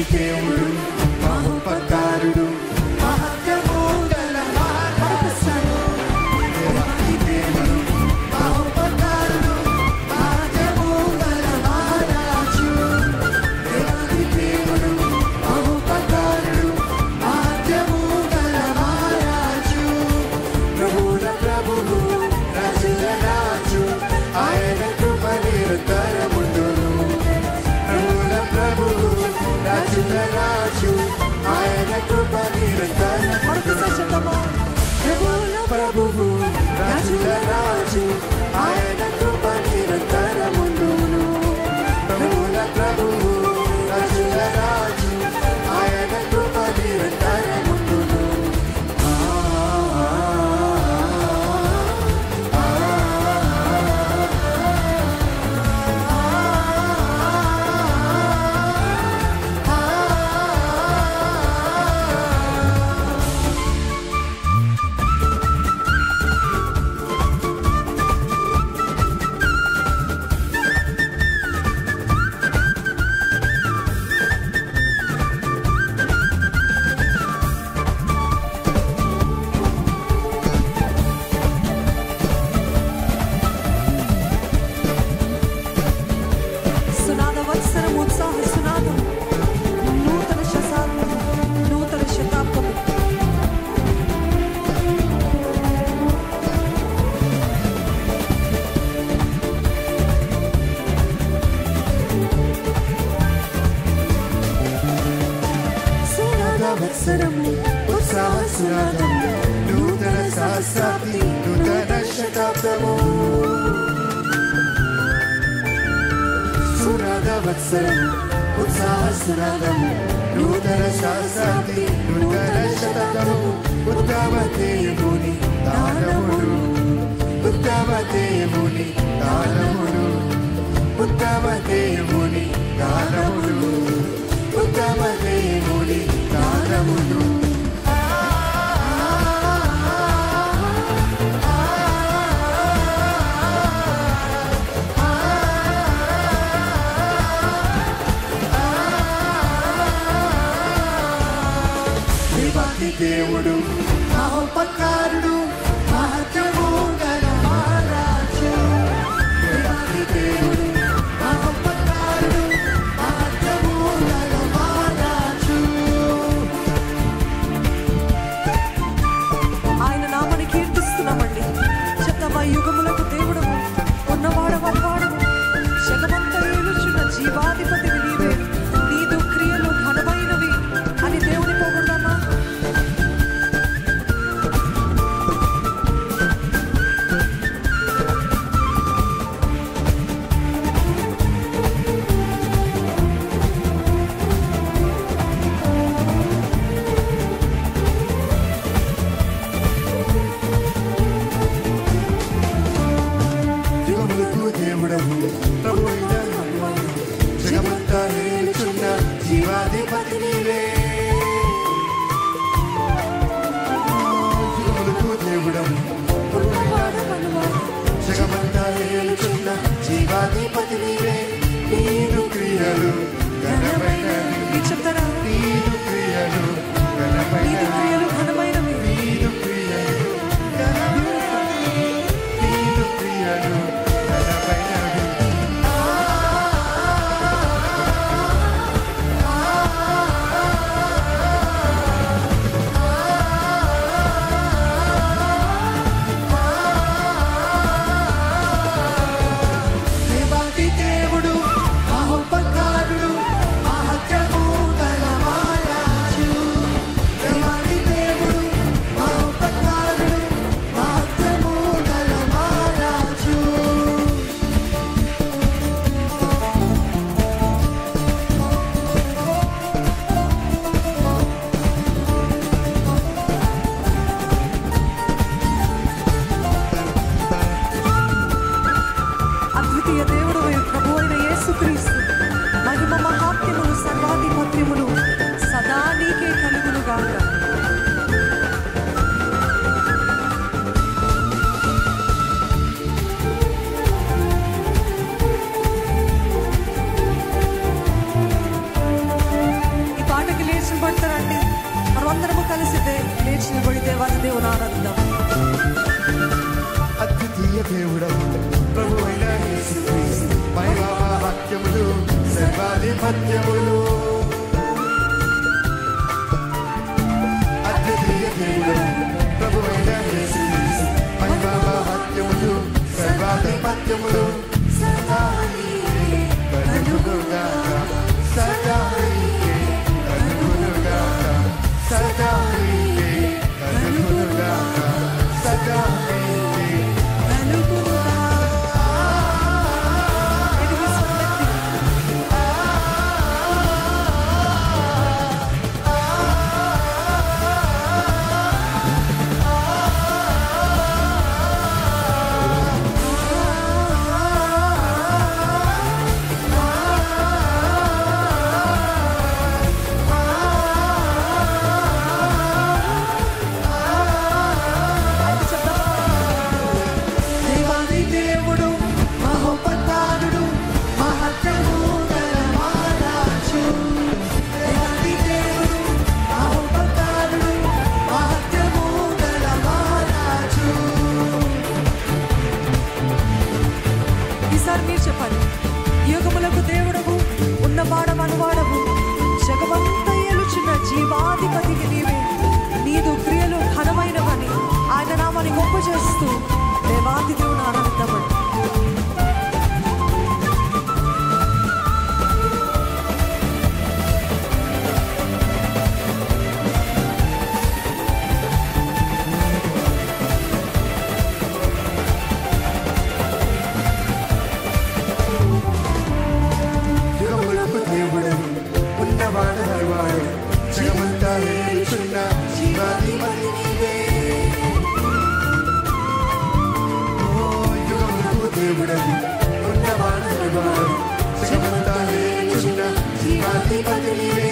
దేవాది దేవుడు మహోపకారుడు మహత్యము గల మహారాజు. దేవాది దేవుడు మహోపకారుడు మహత్యము గల మహారాజు. దేవాది దేవుడు మహోపకారుడు మహత్యము గల మహారాజు. ప్రభువుల ప్రభువు రాజుల రాజు ఆయన కృప నిరంతరముండును. ప్రభువుల ప్రభువు రాజుల రాజు ఆయన కృప నిరంతరముండును. ప్రభువుల ప్రభువు రాజుల రాజు ఆయన కృప నిరంతరముండును. ప్రభువుల ప్రభువు రాజుల రాజు ఆయన కృప నిరంతరముండును. నూతన శాస్త్రాబ్ది నూతన శతాబ్దము. సునాద వత్సరము ఉత్సాహ సునాదము నూతన శాస్త్రాబ్ది నూతన శతాబ్దము. ఉత్తమ దేవుని దానముడు ఉత్తమ దేవుని దానముడు ఉత్తమ దేవుని దానముడు ఉత్తమ దేవుని దానముడు. దేవుడు మహోపకారుడు మహత్యము గల మహారాజు. దేవాది దేవుడు మహోపకారుడు మహత్యము గల మహారాజు. ఆయన నామని కీర్తిస్తున్నామండి. చెత్తమా యుగములకు దేవుడు ఉన్నవాడవవాడు జగమంతా ఏలుచున్న జీవాధిపతివి నీవే. నీదు క్రియలు ఘనమైనవి అని దేవుని పొగడదామా? ఆధిపత్యములు అద్వితీయ దేవుడు ప్రభువైన యేసుక్రీస్తు మహిమా మహత్యములు సర్వాధిపత్యములు సదా నీకే కలుగుగాక సదా నీకే కలుగుగాక సదా నీకే కలుగుగాక సదా నీకే కలుగుగాక. మీరు చెప్పండి. యుగములకు దేవుడవు, ఉన్నవాడమనువాడవు, జగమంతా ఏలుచున్న జీవాధిపతికి నీవే. నీదు క్రియలు ఘనమైనవని ఆయన నామాన్ని గొప్ప చేస్తూ దేవాది దేవుని ఆనందపడు. జగమంతా ఏలుచున్న జీవాధిపతి నీవే. ఓ యుగములకు దేవుడవు, ఉన్నవాడవు, జగమంతా ఏలుచున్న జీవాధిపతి నీవే.